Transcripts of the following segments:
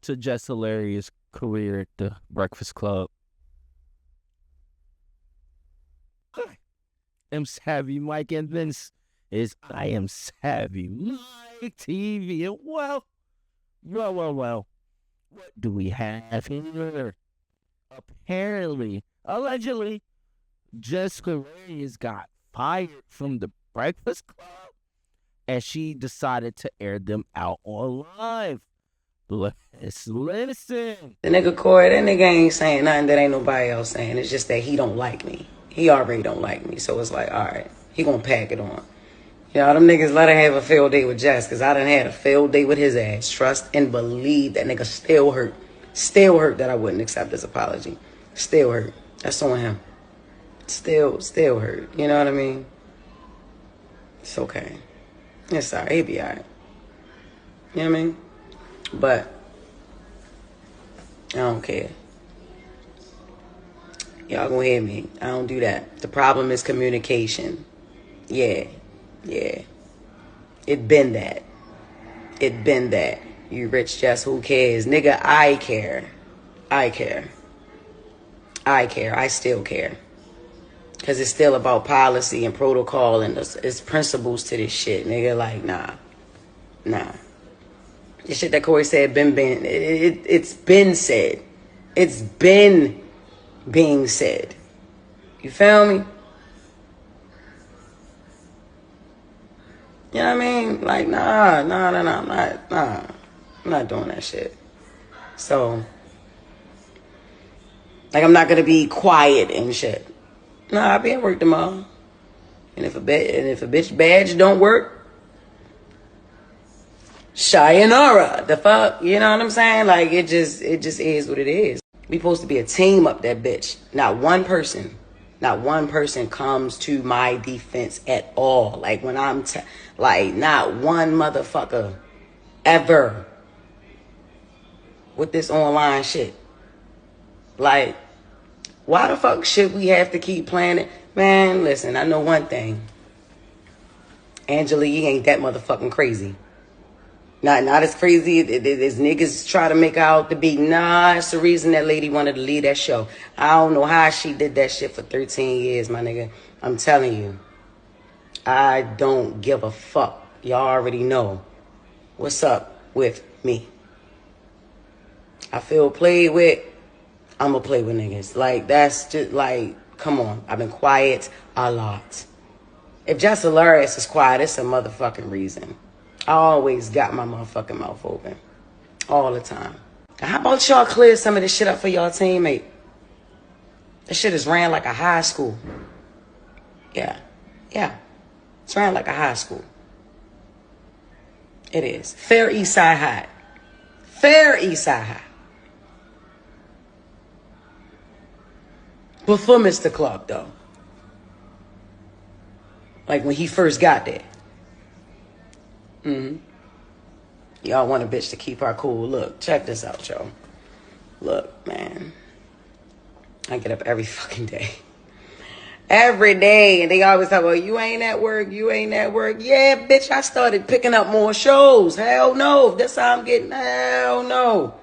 to Jess Hilarious' career at the Breakfast Club. I am Savvy Mike, and this is I Am Savvy Mike TV. And well, what do we have here? Apparently, allegedly, Jess Hilarious got fired from the Breakfast Club, and she decided to air them out on live. Let's listen. The nigga Corey, that nigga ain't saying nothing that ain't nobody else saying. It's just that he don't like me. He already don't like me. So it's like, all right, he gonna pack it on. Y'all, them niggas let her have a failed date with Jess, because I done had a failed date with his ass. Trust and believe that nigga still hurt. Still hurt that I wouldn't accept his apology. Still hurt. That's on him. Still hurt. You know what I mean? It's okay. It's all right. He'll be all right. You know what I mean? But I don't care. Y'all gonna hear me. I don't do that. The problem is communication. Yeah. It been that. You rich Jess, who cares? Nigga, I care. I still care. Because it's still about policy and protocol, and it's principles to this shit. Nigga, like, nah. The shit that Corey said it's been said. It's been being said. You feel me? You know what I mean? Like, nah, I'm not doing that shit. So, like, I'm not gonna be quiet and shit. Nah, I'll be at work tomorrow. And if a bitch badge don't work, sayonara. The fuck, you know what I'm saying? Like, it just is what it is. We supposed to be a team up that bitch. Not one person comes to my defense at all. Like, when I'm like, not one motherfucker ever with this online shit. Like, why the fuck should we have to keep playing it? Man, listen, I know one thing. Angela Yee ain't that motherfucking crazy. Not as crazy as niggas try to make out to be. Nah, it's the reason that lady wanted to leave that show. I don't know how she did that shit for 13 years, my nigga. I'm telling you. I don't give a fuck. Y'all already know what's up with me. I feel played with. I'ma play with niggas. Like, that's just like, come on. I've been quiet a lot. If Jess Hilarious is quiet, it's a motherfucking reason. I always got my motherfucking mouth open. All the time. Now, how about y'all clear some of this shit up for y'all teammate? This shit is ran like a high school. Yeah. It's ran like a high school. It is. Fair East Side High. Before Mr. Clark, though. Like, when he first got there. Y'all want a bitch to keep her cool. Look, check this out, y'all. Look, man. I get up every fucking day. Every day. And they always talk about, you ain't at work. Yeah, bitch, I started picking up more shows. Hell no. That's how I'm getting. Hell no.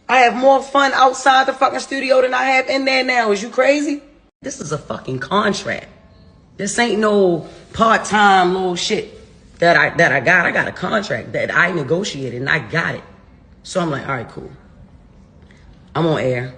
I have more fun outside the fucking studio than I have in there now. Is you crazy? This is a fucking contract. This ain't no part-time little shit that I got. I got a contract that I negotiated and I got it. So I'm like, all right, cool. I'm on air.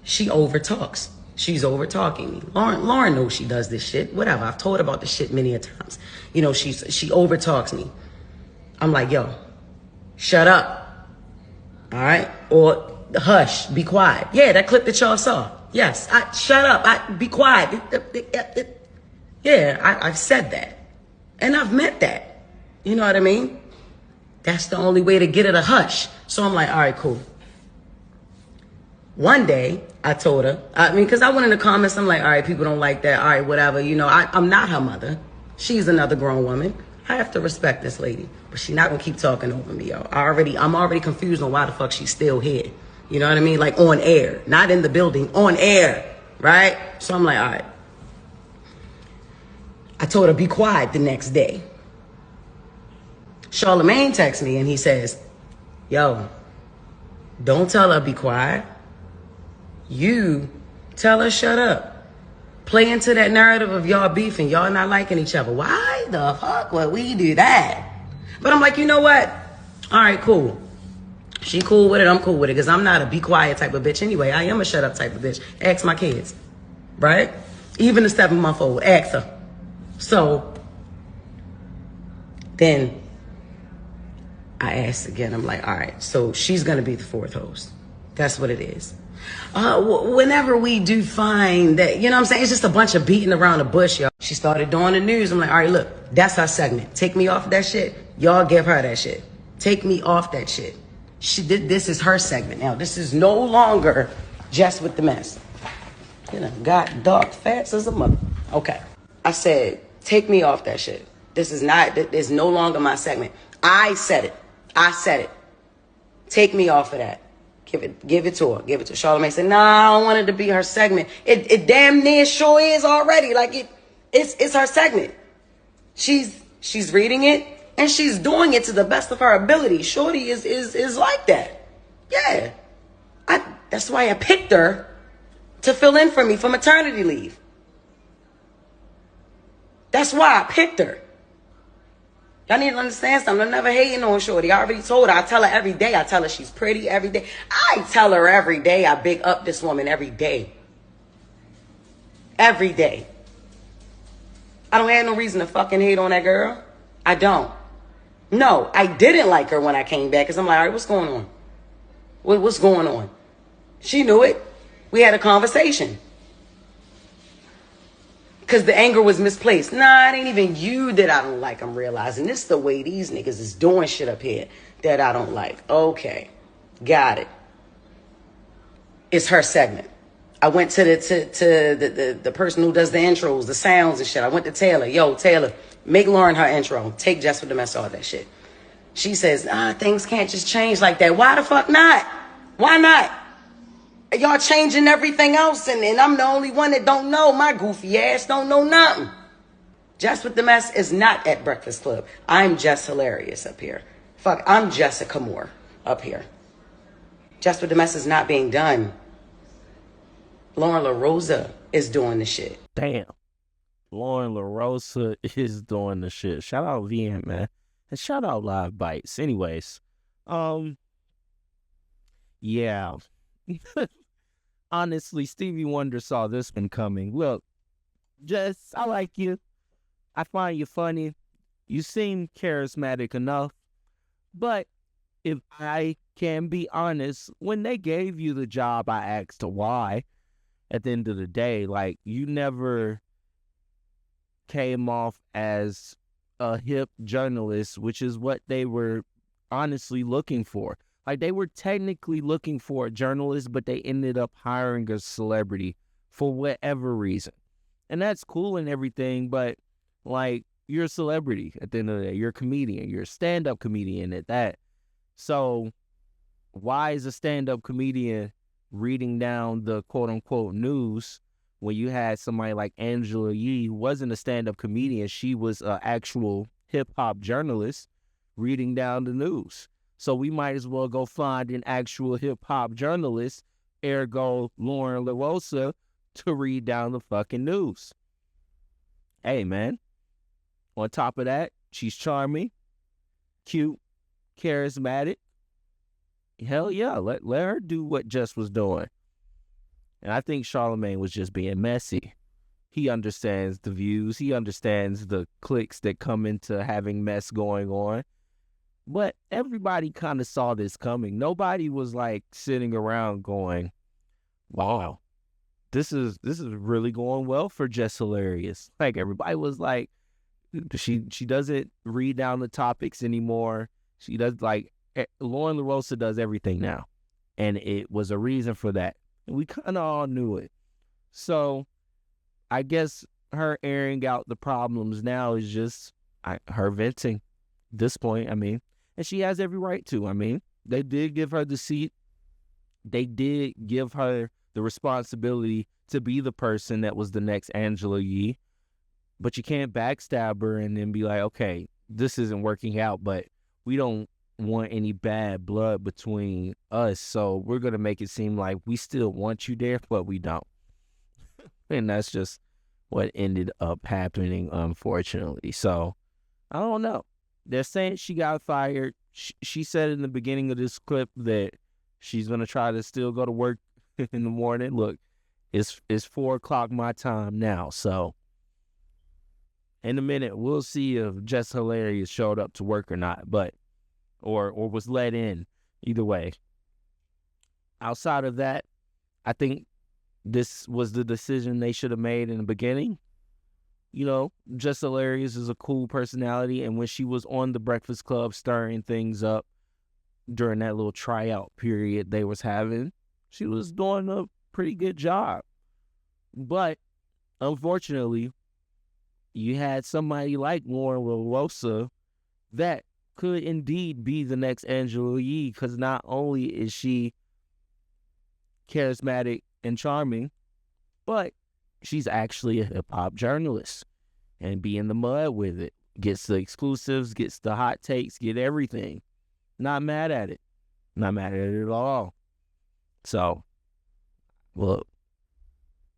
She overtalks. She's overtalking me. Loren knows she does this shit. Whatever. I've told her about this shit many a times. You know, she overtalks me. I'm like, yo, shut up. All right? Or hush, be quiet. Yeah, that clip that y'all saw. Yes, shut up. Be quiet. Yeah, I've said that. And I've meant that. You know what I mean? That's the only way to get her to hush. So I'm like, all right, cool. One day, I told her, because I went in the comments, I'm like, all right, people don't like that. All right, whatever. You know, I'm not her mother. She's another grown woman. I have to respect this lady. But she's not going to keep talking over me, yo. I'm already confused on why the fuck she's still here. You know what I mean? Like, on air. Not in the building. On air. Right? So I'm like, all right. I told her, be quiet the next day. Charlamagne texts me and he says, yo, don't tell her be quiet. You tell her shut up. Play into that narrative of y'all beefing, y'all not liking each other. Why the fuck would we do that? But I'm like, you know what? All right, cool. She cool with it, I'm cool with it, because I'm not a be quiet type of bitch anyway. I am a shut up type of bitch. Ask my kids, right? Even the 7-month-old, ask her. So then I asked again, I'm like, all right, so she's going to be the fourth host. That's what it is. Whenever we do find that, you know what I'm saying? It's just a bunch of beating around the bush, y'all. She started doing the news. I'm like, all right, look, that's her segment. Take me off that shit. Y'all give her that shit. Take me off that shit. This is her segment now. This is no longer Jess with the mess. You know, got dark fast as a mother. Okay. I said, take me off that shit. This is no longer my segment. I said it. Take me off of that. Give it to her. Give it to her. Charlamagne said, nah, I don't want it to be her segment. It damn near sure is already. Like it's her segment. She's reading it and she's doing it to the best of her ability. Shorty is like that. Yeah. That's why I picked her to fill in for me for maternity leave. That's why I picked her. Y'all need to understand something. I'm never hating on Shorty. I already told her. I tell her every day. I tell her she's pretty every day. I tell her every day. I big up this woman every day. Every day. I don't have no reason to fucking hate on that girl. I don't. No, I didn't like her when I came back because I'm like, all right, what's going on? What's going on? She knew it. We had a conversation. Because the anger was misplaced. Nah, it ain't even you that I don't like. I'm realizing this is the way these niggas is doing shit up here that I don't like. Okay, got it. It's her segment. I went to the person who does the intros, the sounds and shit. I went to Taylor. Yo, Taylor, make Loren her intro. Take Jess with the mess, all that shit. She says, things can't just change like that. Why the fuck not? Why not? Y'all changing everything else, and I'm the only one that don't know. My goofy ass don't know nothing. Jess with the mess is not at Breakfast Club. I'm Jess Hilarious up here. Fuck, I'm Jessica Moore up here. Jess with the mess is not being done. Loren Lorosa is doing the shit. Damn. Loren Lorosa is doing the shit. Shout out VM, man. And shout out Live Bites. Anyways, yeah. Honestly, Stevie Wonder saw this one coming. Look, Jess, I like you. I find you funny. You seem charismatic enough. But if I can be honest, when they gave you the job, I asked why. At the end of the day, like, you never came off as a hip journalist, which is what they were honestly looking for. Like, they were technically looking for a journalist, but they ended up hiring a celebrity for whatever reason. And that's cool and everything, but, like, you're a celebrity at the end of the day. You're a comedian. You're a stand-up comedian at that. So why is a stand-up comedian reading down the quote-unquote news when you had somebody like Angela Yee, who wasn't a stand-up comedian? She was an actual hip-hop journalist reading down the news. So we might as well go find an actual hip-hop journalist, ergo Loren Lorosa, to read down the fucking news. Hey, man. On top of that, she's charming, cute, charismatic. Hell yeah, let her do what Jess was doing. And I think Charlamagne was just being messy. He understands the views. He understands the clicks that come into having mess going on. But everybody kind of saw this coming. Nobody was like sitting around going, wow, this is really going well for Jess Hilarious. Like, everybody was like, she doesn't read down the topics anymore. She does, like, Loren Lorosa does everything now. And it was a reason for that. And we kind of all knew it. So I guess her airing out the problems now is just her venting at this point. I mean, and she has every right to. I mean, they did give her the seat. They did give her the responsibility to be the person that was the next Angela Yee. But you can't backstab her and then be like, okay, this isn't working out, but we don't want any bad blood between us, so we're gonna make it seem like we still want you there, but we don't. And that's just what ended up happening, unfortunately. So I don't know. They're saying she got fired. She said in the beginning of this clip that she's gonna try to still go to work in the morning. Look, it's 4 o'clock my time now, so in a minute we'll see if Jess Hilarious showed up to work or not, but or was let in. Either way, outside of that, I think this was the decision they should have made in the beginning. You know, Jess Hilarious is a cool personality, and when she was on the Breakfast Club stirring things up during that little tryout period they was having, she was doing a pretty good job. But unfortunately, you had somebody like Loren Lorosa that could indeed be the next Angela Yee, because not only is she charismatic and charming, but she's actually a hip-hop journalist and be in the mud with it. Gets the exclusives, gets the hot takes, get everything. Not mad at it. Not mad at it at all. So, look,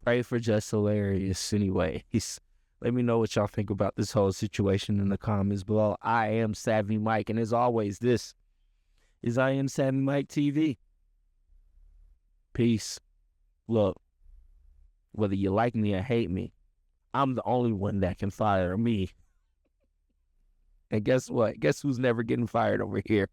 pray for Jess Hilarious anyways. Let me know what y'all think about this whole situation in the comments below. I am Savvy Mike, and as always, this is I Am Savvy Mike TV. Peace. Look, whether you like me or hate me, I'm the only one that can fire me. And guess what? Guess who's never getting fired over here?